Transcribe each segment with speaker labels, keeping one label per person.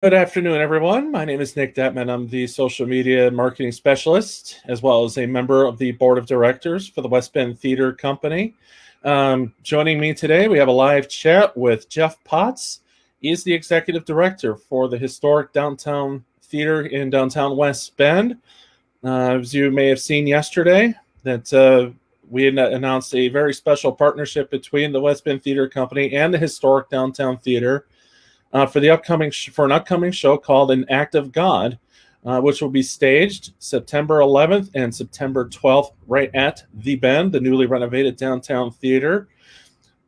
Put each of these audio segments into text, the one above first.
Speaker 1: Good afternoon, everyone. My name is Nick Detman. I'm the social media marketing specialist, as well as a member of the board of directors for the West Bend Theater Company. Joining me today, we have a live chat with Jeff Potts. He is the executive director for the historic downtown theater in downtown West Bend. As you may have seen yesterday, that we had announced a very special partnership between the West Bend Theater Company and the historic downtown theater for an upcoming show called An Act of God, which will be staged September 11th and September 12th right at the Bend, the newly renovated downtown theater.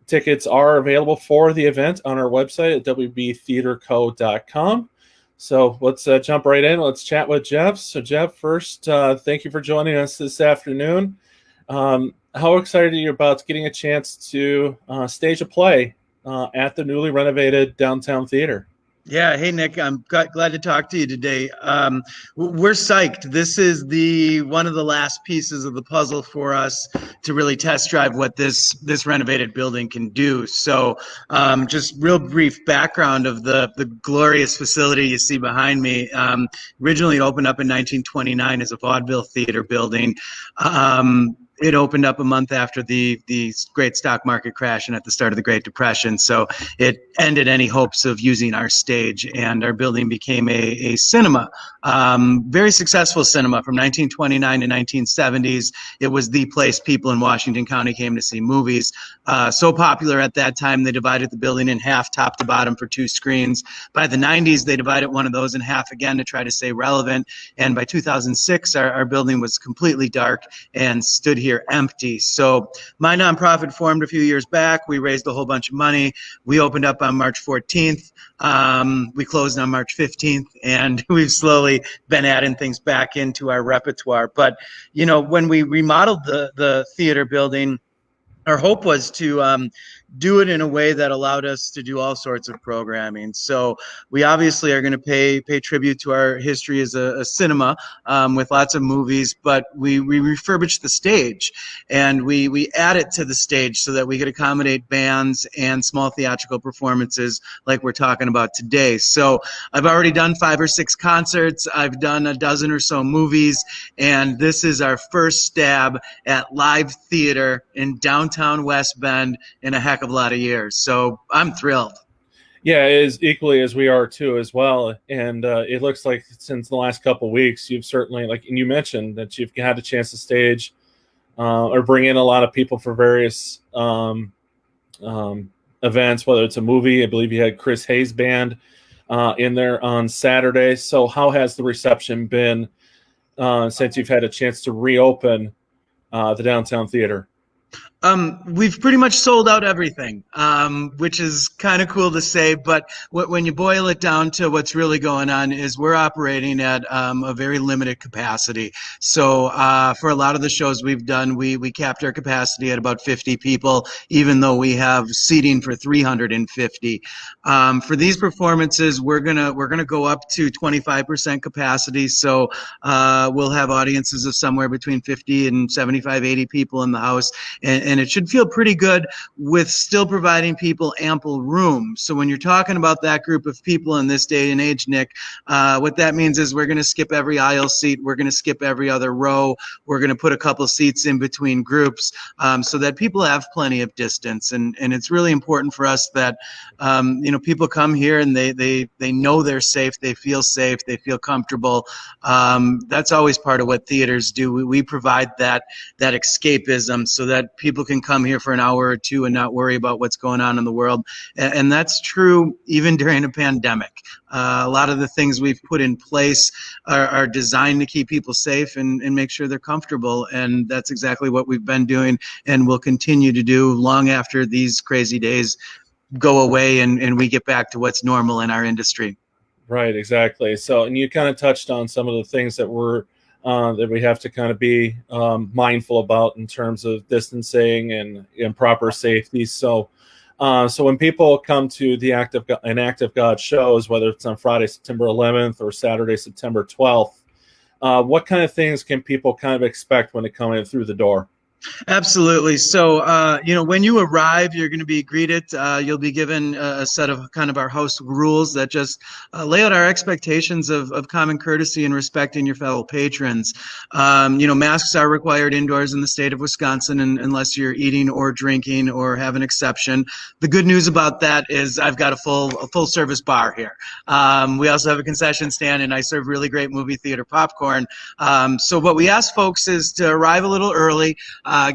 Speaker 1: Tickets are available for the event on our website at wbtheaterco.com. So let's jump right in. Let's chat with Jeff. So Jeff, first, thank you for joining us this afternoon. How excited are you about getting a chance to stage a play at the newly renovated downtown theater?
Speaker 2: Yeah, hey Nick, I'm glad to talk to you today. We're psyched. This is the one of the last pieces of the puzzle for us to really test drive what this renovated building can do. So, just real brief background of the glorious facility you see behind me. Originally, it opened up in 1929 as a vaudeville theater building. It opened up a month after the great stock market crash and at the start of the Great Depression. So it ended any hopes of using our stage, and our building became a cinema, very successful cinema from 1929 to 1970s. It was the place people in Washington County came to see movies. So popular at that time, they divided the building in half, top to bottom, for two screens. By the 90s, they divided one of those in half again to try to stay relevant. And by 2006, our building was completely dark and stood here empty. So my nonprofit formed a few years back. We raised a whole bunch of money. We opened up on March 14th. We closed on March 15th, and we've slowly been adding things back into our repertoire. But, you know, when we remodeled the theater building, our hope was to do it in a way that allowed us to do all sorts of programming. So we obviously are going to pay tribute to our history as a cinema, with lots of movies, but we refurbished the stage, and we add it to the stage so that we could accommodate bands and small theatrical performances like we're talking about today. So I've already done 5 or 6 concerts. I've done a dozen or so movies, and this is our first stab at live theater in downtown West Bend in a heck of a lot of years. So I'm thrilled.
Speaker 1: Yeah, it is equally as we are too, as well. And it looks like since the last couple of weeks, you've certainly, like, and you mentioned that you've had a chance to stage or bring in a lot of people for various events, whether it's a movie. I believe you had Chris Hayes' band in there on Saturday. So how has the reception been since you've had a chance to reopen the downtown theater?
Speaker 2: We've pretty much sold out everything, which is kind of cool to say. But when you boil it down to what's really going on is we're operating at a very limited capacity. So for a lot of the shows we've done, we capped our capacity at about 50 people, even though we have seating for 350. For these performances, we're gonna go up to 25% capacity. So we'll have audiences of somewhere between 50 and 75, 80 people in the house. And it should feel pretty good with still providing people ample room. So when you're talking about that group of people in this day and age, Nick, what that means is we're going to skip every aisle seat. We're going to skip every other row. We're going to put a couple seats in between groups so that people have plenty of distance. And it's really important for us that, people come here and they know they're safe. They feel safe. They feel comfortable. That's always part of what theaters do. We provide that escapism so that people can come here for an hour or two and not worry about what's going on in the world. And that's true even during a pandemic. A lot of the things we've put in place are designed to keep people safe and make sure they're comfortable. And that's exactly what we've been doing and will continue to do long after these crazy days go away and we get back to what's normal in our industry.
Speaker 1: Right, exactly. So, and you kind of touched on some of the things that we have to kind of be mindful about in terms of distancing and proper safety. So, so when people come to an Act of God shows, whether it's on Friday, September 11th or Saturday, September 12th, what kind of things can people kind of expect when they come in through the door?
Speaker 2: Absolutely. So, when you arrive, you're going to be greeted. You'll be given a set of kind of our house rules that just lay out our expectations of common courtesy and respecting your fellow patrons. Masks are required indoors in the state of Wisconsin, unless you're eating or drinking or have an exception. The good news about that is I've got a full service bar here. We also have a concession stand, and I serve really great movie theater popcorn. So, what we ask folks is to arrive a little early.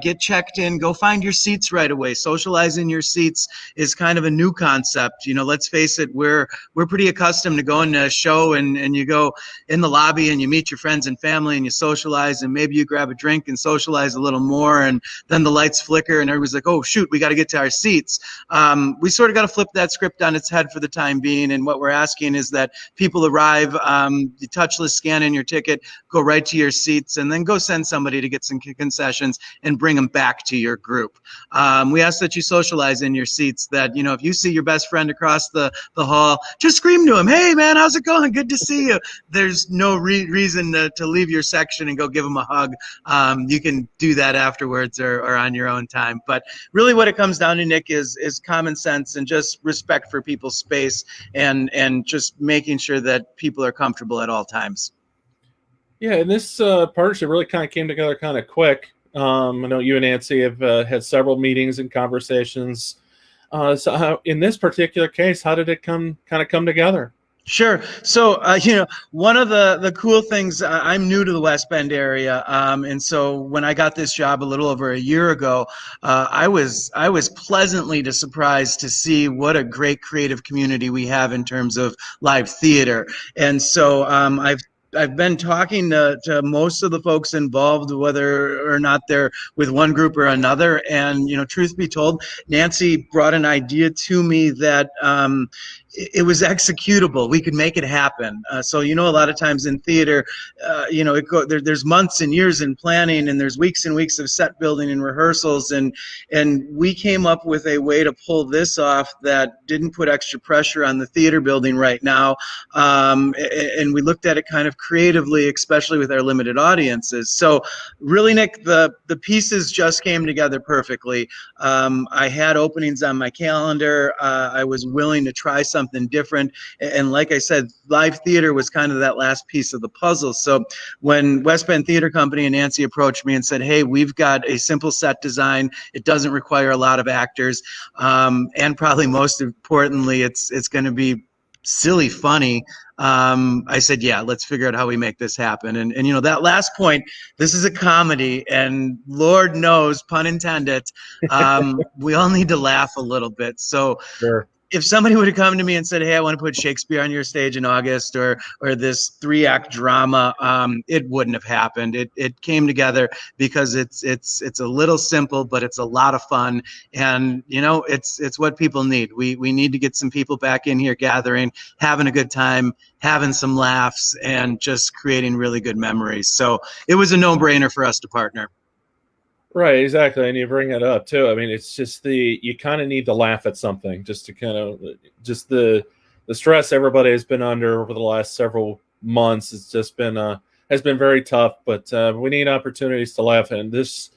Speaker 2: Get checked in, go find your seats right away. Socialize in your seats is kind of a new concept. Let's face it, we're pretty accustomed to going to a show and you go in the lobby and you meet your friends and family and you socialize and maybe you grab a drink and socialize a little more and then the lights flicker and everybody's like, oh shoot, we got to get to our seats. We sort of got to flip that script on its head for the time being, and what we're asking is that people arrive, you touchless scan in your ticket, go right to your seats, and then go send somebody to get some concessions and bring them back to your group. We ask that you socialize in your seats, that, if you see your best friend across the hall, just scream to him, hey man, how's it going? Good to see you. There's no reason to leave your section and go give him a hug. You can do that afterwards or on your own time. But really what it comes down to, Nick, is common sense and just respect for people's space and just making sure that people are comfortable at all times.
Speaker 1: Yeah, and this partnership really kind of came together kind of quick. I know you and Nancy have had several meetings and conversations. In this particular case, how did it come together?
Speaker 2: Sure. So, one of the cool things, I'm new to the West Bend area. And so when I got this job a little over a year ago, I was pleasantly surprised to see what a great creative community we have in terms of live theater. And so, I've been talking to most of the folks involved, whether or not they're with one group or another. And, truth be told, Nancy brought an idea to me that it was executable. We could make it happen. So, a lot of times in theater, there's months and years in planning, and there's weeks and weeks of set building and rehearsals. And we came up with a way to pull this off that didn't put extra pressure on the theater building right now. And we looked at it kind of creatively, especially with our limited audiences. So really, Nick, the pieces just came together perfectly. I had openings on my calendar. I was willing to try something different. And like I said, live theater was kind of that last piece of the puzzle. So when West Bend Theater Company and Nancy approached me and said, hey, we've got a simple set design. It doesn't require a lot of actors. And probably most importantly, it's going to be silly funny. I said, yeah, let's figure out how we make this happen. And that last point, this is a comedy, and Lord knows, pun intended, we all need to laugh a little bit. So
Speaker 1: Sure.
Speaker 2: if somebody would have come to me and said, hey, I want to put Shakespeare on your stage in August, or this 3-act drama, it wouldn't have happened. It came together because it's a little simple, but it's a lot of fun. And, it's what people need. We need to get some people back in here gathering, having a good time, having some laughs, and just creating really good memories. So it was a no-brainer for us to partner.
Speaker 1: Right, exactly, and you bring it up too. I mean, it's just you kind of need to laugh at something just to kind of just the stress everybody has been under over the last several months. It's just been has been very tough, but we need opportunities to laugh, and this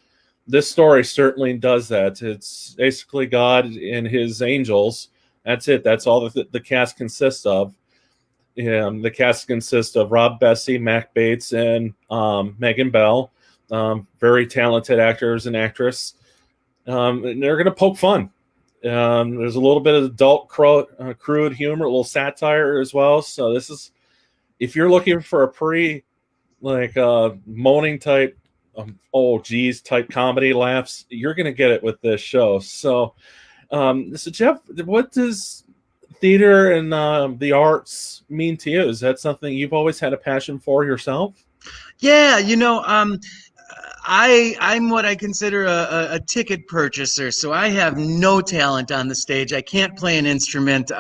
Speaker 1: story certainly does that. It's basically God and His angels. That's it. That's all the cast consists of. The cast consists of Rob Bessey, Mac Bates, and Megan Bell. Very talented actors and actress. And they're going to poke fun. There's a little bit of adult crude humor, a little satire as well. So this is, if you're looking for a moaning type, oh geez type comedy laughs, you're going to get it with this show. So Jeff, what does theater and the arts mean to you? Is that something you've always had a passion for yourself?
Speaker 2: Yeah, I'm what I consider a ticket purchaser. So I have no talent on the stage. I can't play an instrument.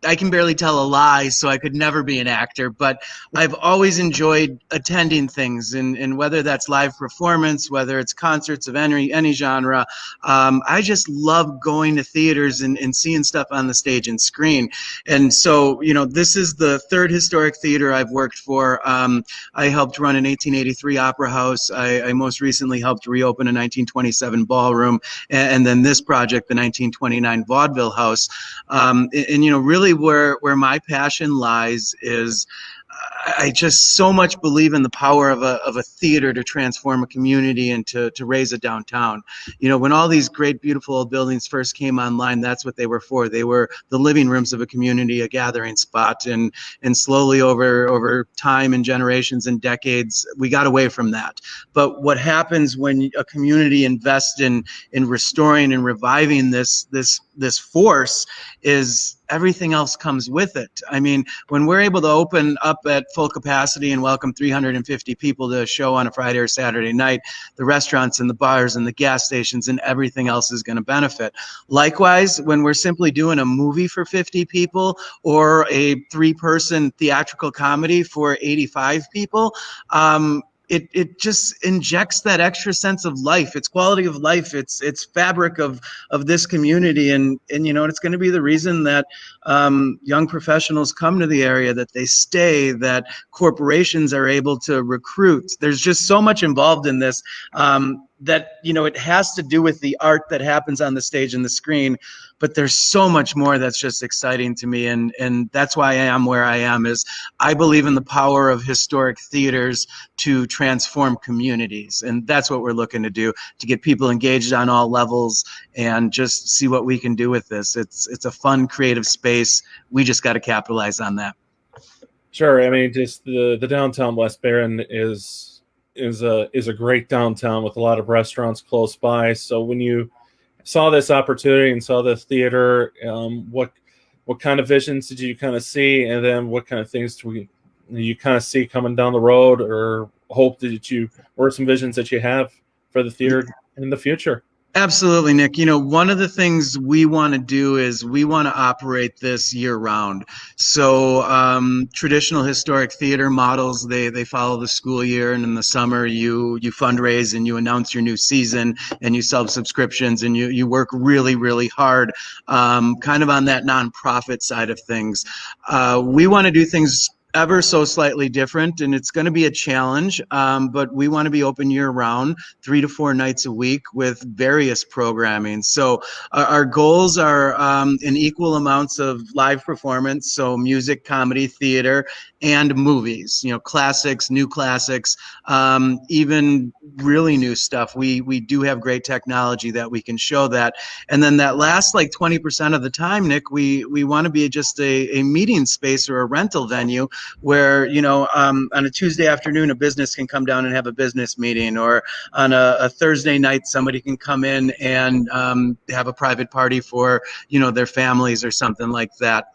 Speaker 2: I can barely tell a lie, so I could never be an actor. But I've always enjoyed attending things, and whether that's live performance, whether it's concerts of any genre, I just love going to theaters and seeing stuff on the stage and screen. And so, this is the third historic theater I've worked for. I helped run an 1883 opera house. House. I most recently helped reopen a 1927 ballroom, and then this project, the 1929 Vaudeville House. And really where my passion lies is I just so much believe in the power of a theater to transform a community and to raise a downtown. When all these great, beautiful old buildings first came online, that's what they were for. They were the living rooms of a community, a gathering spot. And slowly over time and generations and decades, we got away from that. But what happens when a community invests in restoring and reviving this force is everything else comes with it. I mean, when we're able to open up at full capacity and welcome 350 people to a show on a Friday or Saturday night, the restaurants and the bars and the gas stations and everything else is going to benefit. Likewise, when we're simply doing a movie for 50 people or a 3-person theatrical comedy for 85 people, it just injects that extra sense of life. It's quality of life. It's fabric of this community, and it's going to be the reason that young professionals come to the area, that they stay, that corporations are able to recruit. There's just so much involved in this that it has to do with the art that happens on the stage and the screen, but there's so much more that's just exciting to me, and that's why I am where I am. Is I believe in the power of historic theaters to transform communities, and that's what we're looking to do, to get people engaged on all levels and just see what we can do with this. It's a fun, creative space. We just got to capitalize on that.
Speaker 1: Sure. I mean, just the downtown West Barron is a great downtown with a lot of restaurants close by. So when you saw this opportunity and saw the theater, what kind of visions did you kind of see, and then what kind of things do you kind of see coming down the road, or hope that or some visions that you have for the theater in the future?
Speaker 2: Absolutely, Nick. One of the things we want to do is we want to operate this year round. So traditional historic theater models, they follow the school year, and in the summer you fundraise and you announce your new season and you sell subscriptions and you work really, really hard, kind of on that nonprofit side of things. We want to do things ever so slightly different, and it's going to be a challenge, but we want to be open year round, 3 to 4 nights a week with various programming. So our goals are in equal amounts of live performance, so music, comedy, theater, and movies, classics, new classics, even really new stuff. We do have great technology that we can show that. And then that last 20% of the time, Nick, we want to be just a meeting space or a rental venue where, on a Tuesday afternoon, a business can come down and have a business meeting, or on a Thursday night, somebody can come in and have a private party for, their families or something like that.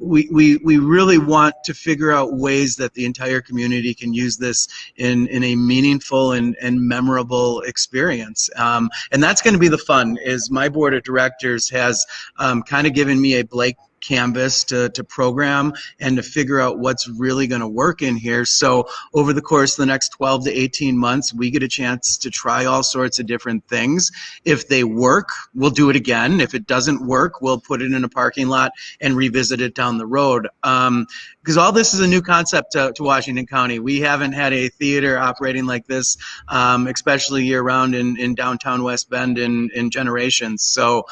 Speaker 2: We really want to figure out ways that the entire community can use this in a meaningful and memorable experience. And that's going to be the fun. Is my board of directors has kind of given me a blank canvas to program and to figure out what's really going to work in here. So over the course of the next 12 to 18 months, we get a chance to try all sorts of different things. If they work, we'll do it again. If it doesn't work, we'll put it in a parking lot and revisit it down the road. Because all this is a new concept to Washington County. We haven't had a theater operating like this, especially year-round in downtown West Bend in generations. So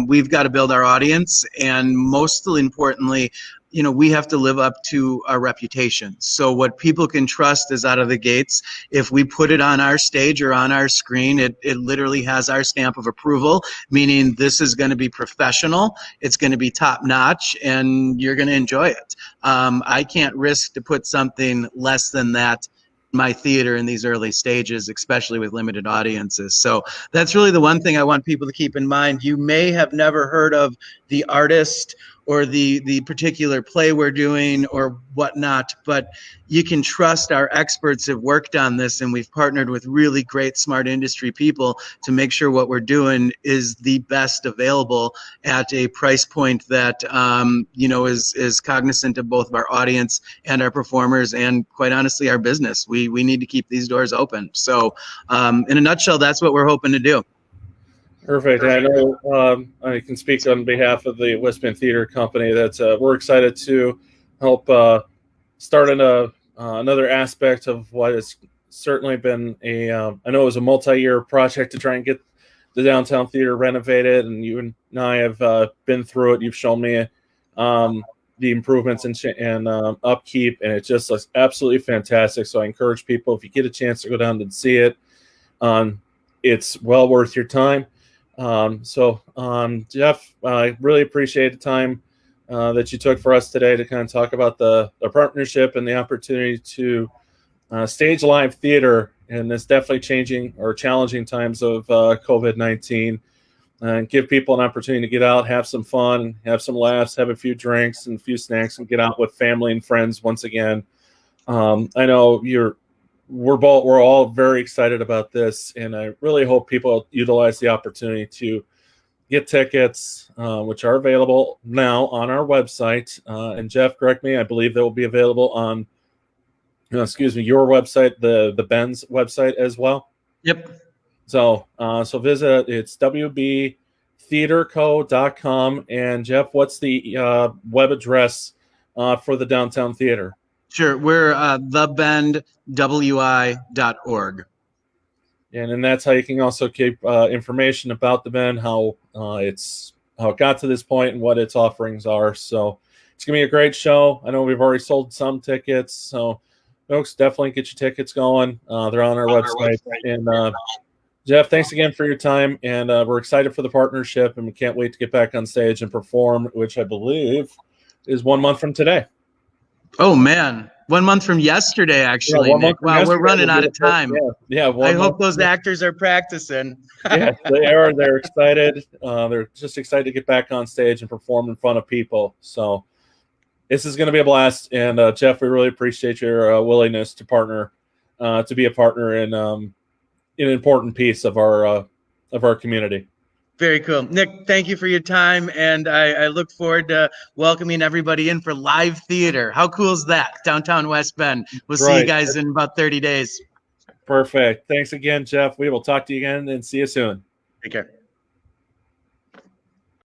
Speaker 2: we've got to build our audience, and most importantly, we have to live up to our reputation. So what people can trust is out of the gates. If we put it on our stage or on our screen, it literally has our stamp of approval, meaning this is going to be professional, it's going to be top notch, and you're going to enjoy it. I can't risk to put something less than that in my theater in these early stages, especially with limited audiences. So that's really the one thing I want people to keep in mind. You may have never heard of the artist or the particular play we're doing or whatnot, but you can trust our experts have worked on this, and we've partnered with really great, smart industry people to make sure what we're doing is the best available at a price point that is cognizant of both of our audience and our performers, and quite honestly, our business. We need to keep these doors open. So in a nutshell, that's what we're hoping to do.
Speaker 1: Perfect. I know I can speak on behalf of the West Bend Theater Company that we're excited to help start another aspect of what is certainly been I know it was a multi-year project to try and get the downtown theater renovated, and you and I have been through it. You've shown me the improvements and upkeep, and it just looks absolutely fantastic. So I encourage people, if you get a chance to go down and see it, it's well worth your time. Jeff, I really appreciate the time that you took for us today to kind of talk about the partnership and the opportunity to stage live theater in this definitely changing or challenging times of COVID-19, and give people an opportunity to get out, have some fun, have some laughs, have a few drinks and a few snacks, and get out with family and friends once again. I know we're all very excited about this, and I really hope people utilize the opportunity to get tickets, which are available now on our website. And Jeff, correct me, I believe they will be available on, your website, the Ben's website as well.
Speaker 2: Yep.
Speaker 1: So visit, it's wbtheaterco.com. And Jeff, what's the web address for the downtown theater?
Speaker 2: Sure. We're thebendwi.org.
Speaker 1: And that's how you can also keep information about the Bend, how it got to this point, and what its offerings are. So it's gonna be a great show. I know we've already sold some tickets, so folks, definitely get your tickets going. They're on our website. And Jeff, thanks again for your time, and we're excited for the partnership, and we can't wait to get back on stage and perform, which I believe is 1 month from today.
Speaker 2: Oh man, 1 month from yesterday, actually.
Speaker 1: Yeah,
Speaker 2: Nick. Wow, we're running out of time.
Speaker 1: Yeah.
Speaker 2: I hope those actors are practicing.
Speaker 1: Yes, they are. They're excited. They're just excited to get back on stage and perform in front of people. So this is going to be a blast. And Jeff, we really appreciate your willingness to partner, to be a partner in an important piece of our community.
Speaker 2: Very cool. Nick, thank you for your time. And I look forward to welcoming everybody in for live theater. How cool is that? Downtown West Bend. We'll see you guys in about 30 days.
Speaker 1: Perfect. Thanks again, Jeff. We will talk to you again and see you soon.
Speaker 2: Take care.